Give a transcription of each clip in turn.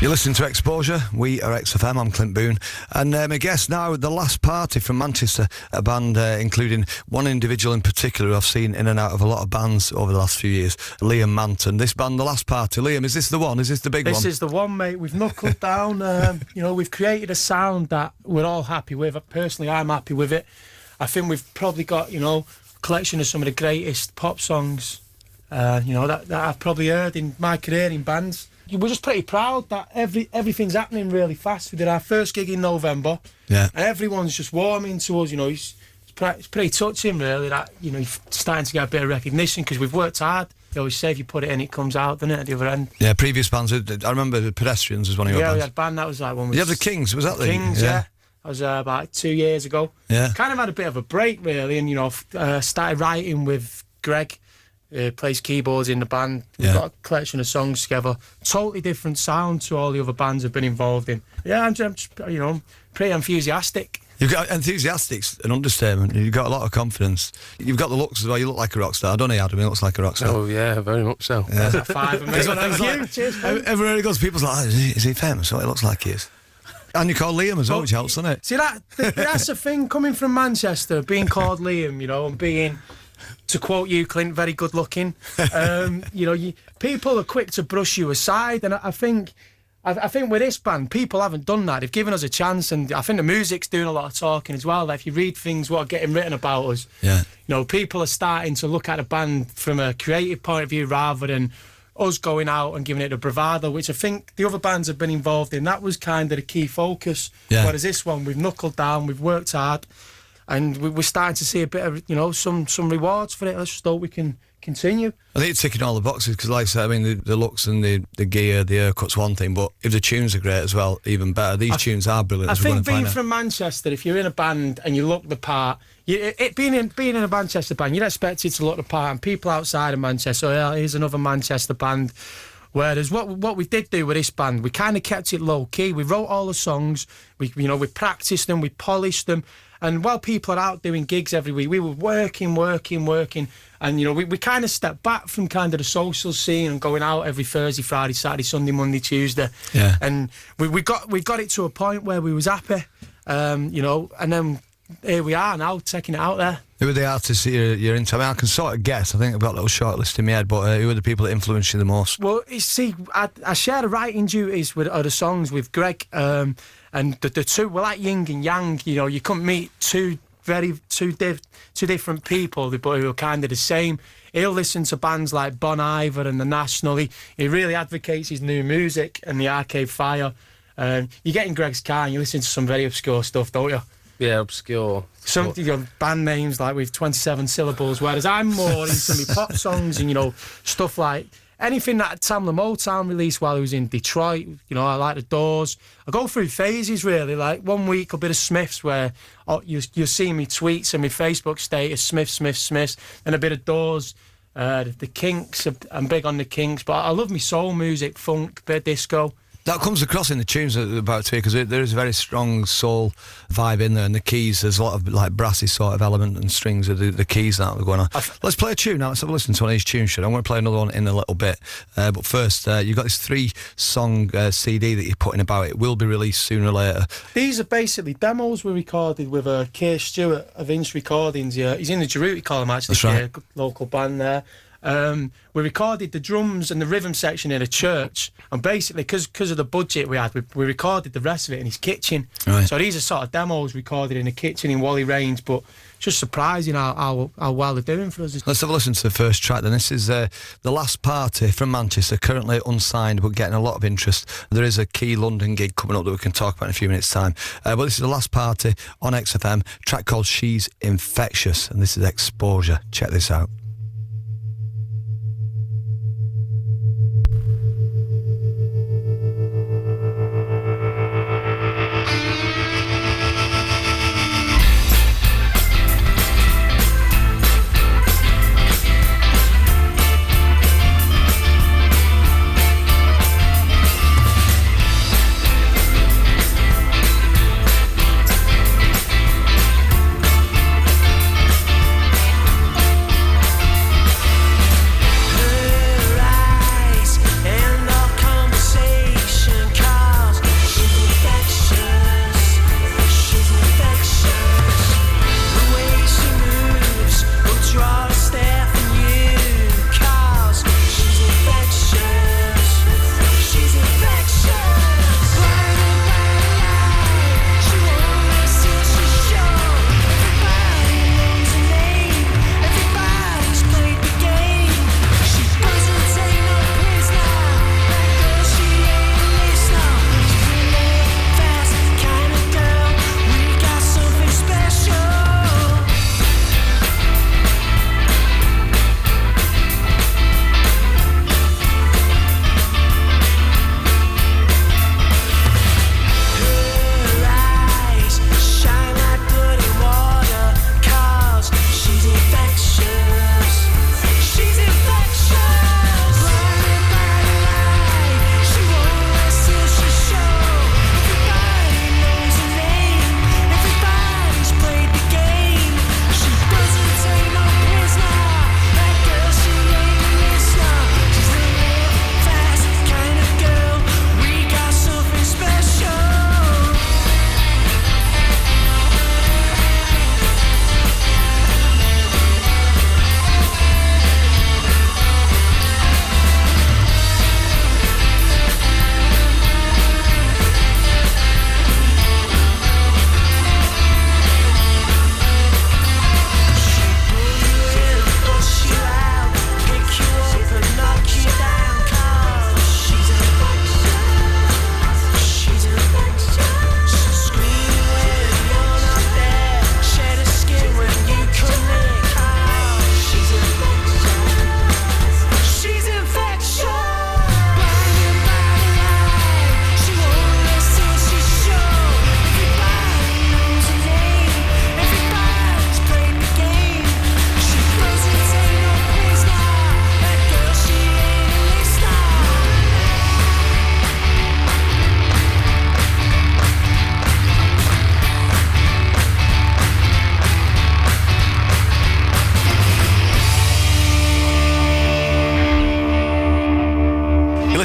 You're listening to Xposure. We are XFM. I'm Clint Boon. And my guest now, The Last Party from Manchester, a band including one individual in particular who I've seen in and out of a lot of bands over the last few years, Liam Manton. This band, The Last Party. Liam, is this the one? Is this the big one? This is the one, mate. We've knuckled down. We've created a sound that we're all happy with. Personally, I'm happy with it. I think we've probably got, a collection of some of the greatest pop songs, that I've probably heard in my career in bands. We're just pretty proud that everything's happening really fast. We did our first gig in November, and everyone's just warming to us. It's pretty touching, really, that you're starting to get a bit of recognition because we've worked hard. You always say if you put it in, it comes out, doesn't it, at the other end? Yeah, previous bands. I remember the Pedestrians was one of your bands. Yeah, we had a band that was like one. You had the Kings, was that the Kings? Yeah. That was about 2 years ago. Yeah. Kind of had a bit of a break, really, and started writing with Greg. Plays keyboards in the band. We've got a collection of songs together. Totally different sound to all the other bands I've been involved in. Yeah, I'm just, pretty enthusiastic. You've got enthusiastic's an understatement. You've got a lot of confidence. You've got the looks as well. You look like a rock star. I don't know Adam, he looks like a rock star. Oh yeah, very much so. Yeah. That's a five, mate. Thank you. Cheers, mate. Everywhere he goes, people's like, is he famous? What it looks like he is. And you call Liam as well, which helps, doesn't it? See, that's a thing coming from Manchester, being called Liam, and being, to quote you, Clint, very good looking. People are quick to brush you aside, and I think with this band, people haven't done that. They've given us a chance, and I think the music's doing a lot of talking as well. Like, if you read things what are getting written about us, people are starting to look at the band from a creative point of view rather than us going out and giving it a bravado, which I think the other bands have been involved in. That was kind of the key focus. Yeah. Whereas this one, we've knuckled down, we've worked hard, and we're starting to see a bit of, some rewards for it. Let's just hope we can continue. I think it's ticking all the boxes because, like I said, the looks and the gear, the haircut's one thing, but if the tunes are great as well, even better. These tunes are brilliant. I think being from Manchester, if you're in a band and you look the part, being in a Manchester band, you'd expect it to look the part, and people outside of Manchester, here's another Manchester band. Whereas what we did do with this band, we kind of kept it low key. We wrote all the songs, we practiced them, we polished them. And while people are out doing gigs every week, we were working. And, we kind of stepped back from kind of the social scene and going out every Thursday, Friday, Saturday, Sunday, Monday, Tuesday. Yeah. And we got it to a point where we was happy, and then here we are now, taking it out there. Who are the artists that you're into? I mean, I can sort of guess. I think I've got a little short list in my head, but who are the people that influence you the most? Well, I share the writing duties with the songs with Greg, and the two, we're like yin and yang. You couldn't meet two different people, but who are kind of the same. He'll listen to bands like Bon Iver and The National. He really advocates his new music and the Arcade Fire. You get in Greg's car and you listen to some very obscure stuff, don't you? Yeah, obscure. Some band names like with 27 syllables, whereas I'm more into my pop songs and stuff like anything that Tamla Motown released while he was in Detroit. I like the Doors. I go through phases really. Like 1 week a bit of Smiths, where you see me tweets and my Facebook status Smiths, and a bit of Doors. The Kinks, I'm big on the Kinks, but I love me soul music, funk, bit of disco. That comes across in the tunes about to, because there is a very strong soul vibe in there, and the keys, there's a lot of like brassy sort of element and strings of the keys that are going on. Let's play a tune now. Let's have a listen to one of these tunes. I'm going to play another one in a little bit, but first you've got this 3-song CD that you're putting about. It will be released sooner or later. These are basically demos we recorded with Keir Stewart of Inch Recordings. Yeah, he's in the Jeruti column actually. That's right. Keir, local band there. We recorded the drums and the rhythm section in a church, and basically because of the budget we had, we recorded the rest of it in his kitchen. Right. So these are sort of demos recorded in the kitchen in Whalley Range, but just surprising how well they're doing for us. Let's have a listen to the first track then. This is The Last Party from Manchester, currently unsigned but getting a lot of interest. There is a key London gig coming up that we can talk about in a few minutes' time, but this is The Last Party on XFM, track called She's Infectious, and this is Xposure. Check this out.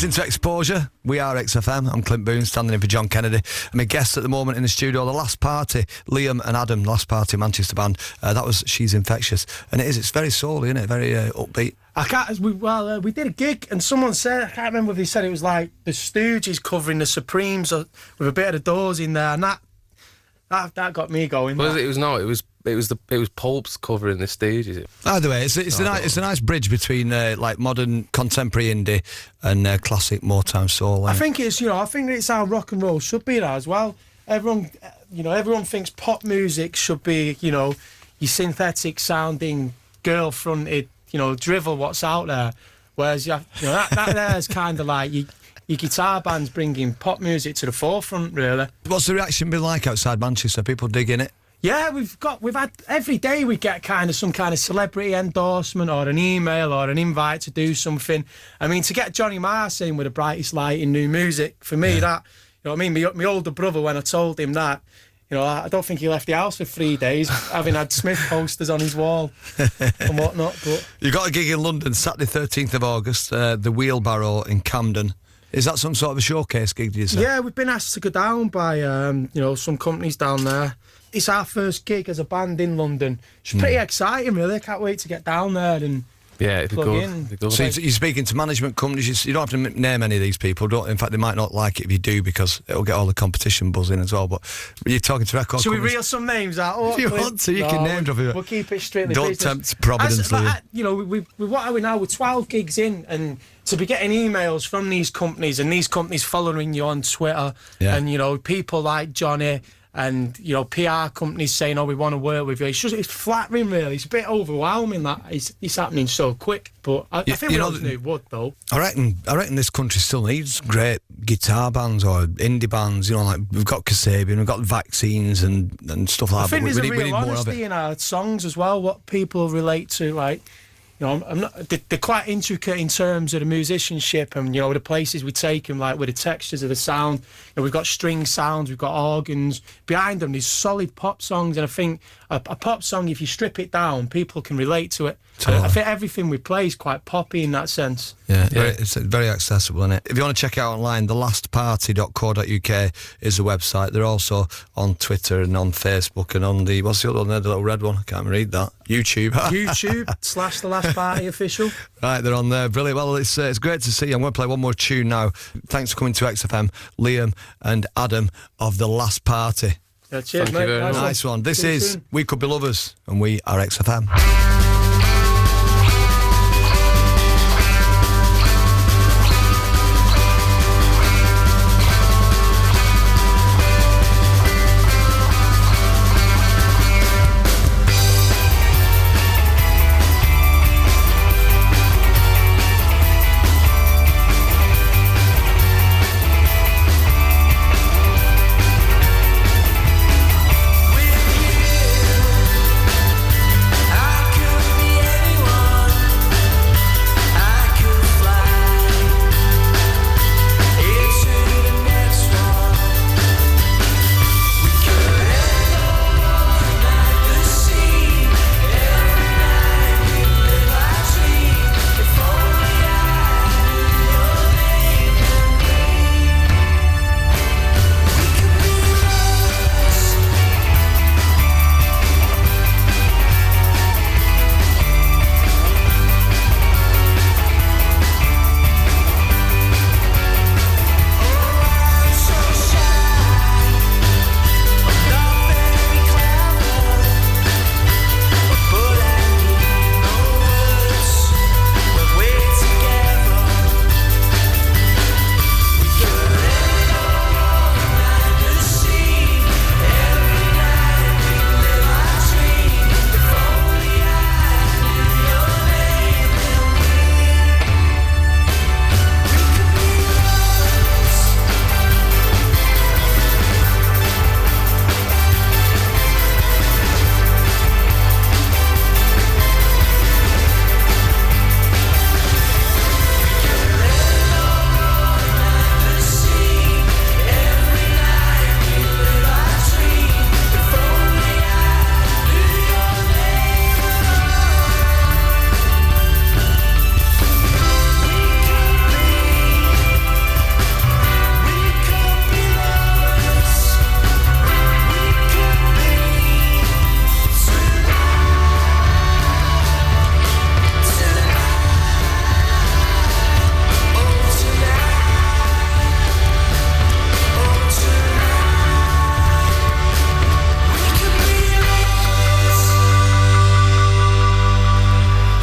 Listening to Xposure, we are XFM. I'm Clint Boon, standing in for John Kennedy. And my guests at the moment in the studio, The Last Party, Liam and Adam, The Last Party, Manchester band. That was She's Infectious. And it's very soul, isn't it? Very upbeat. We did a gig and someone said, I can't remember if they said it was like the Stooges covering the Supremes with a bit of the Doors in there, and that got me going. It was Pulp's covering the Stooges. Either way, it's a nice bridge between like modern contemporary indie and classic Motown soul. I think it's how rock and roll should be now as well. Everyone thinks pop music should be your synthetic sounding, girl fronted, drivel what's out there. Whereas that there's kind of like your guitar band's bringing pop music to the forefront, really. What's the reaction been like outside Manchester? People digging it? Yeah, we've had every day we get kind of some kind of celebrity endorsement or an email or an invite to do something. I mean, to get Johnny Marr in with the brightest light in new music, for me, that, you know what I mean? My older brother, when I told him that, I don't think he left the house for 3 days, having had Smith posters on his wall and whatnot. But you got a gig in London Saturday 13th of August, the Wheelbarrow in Camden. Is that some sort of a showcase gig, do you say? Yeah, we've been asked to go down by some companies down there. It's our first gig as a band in London. It's pretty exciting, really. I can't wait to get down there and it'd plug in. So you're speaking to management companies. You don't have to name any of these people. In fact, they might not like it if you do, because it'll get all the competition buzzing as well. But you're talking to record companies. Should we reel some names out? If you want to, you can name drop it. We'll keep it strictly Don't business. tempt Providence, what are we now? We're 12 gigs in, and to be getting emails from these companies and these companies following you on Twitter, and people like Johnny and PR companies saying, "Oh, we want to work with you." It's flattering, really. It's a bit overwhelming that it's happening so quick. But I think we always knew it would, though. I reckon this country still needs great guitar bands or indie bands. Like we've got Kasabian, we've got Vaccines and stuff like that. I think there's we a real honesty in our songs as well. What people relate to, like. I'm not. They're quite intricate in terms of the musicianship and the places we take them, like with the textures of the sound. We've got string sounds, we've got organs behind them. These solid pop songs, and I think a pop song, if you strip it down, people can relate to it. Totally. I think everything we play is quite poppy in that sense. Yeah. It's very accessible, isn't it? If you want to check it out online, thelastparty.co.uk is the website. They're also on Twitter and on Facebook and on what's the other one there, the little red one? I can't read that. YouTube. YouTube / The Last Party official. Right, they're on there. Brilliant. Well, it's great to see you. I'm going to play one more tune now. Thanks for coming to XFM, Liam and Adam of The Last Party. Yeah, cheers, Thank mate. you very much. Nice one. This is We Could Be Lovers, and we are XFM. I could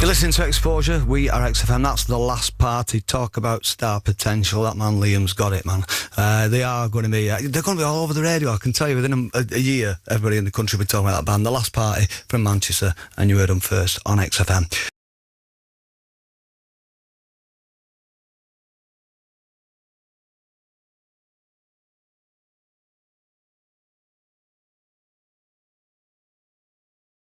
You're listening to Exposure. We are XFM. That's the last party. Talk about star potential. That man Liam's got it, man. They are going to be. They're going to be all over the radio. I can tell you, within a year, everybody in the country will be talking about that band. The last party from Manchester, and you heard them first on XFM.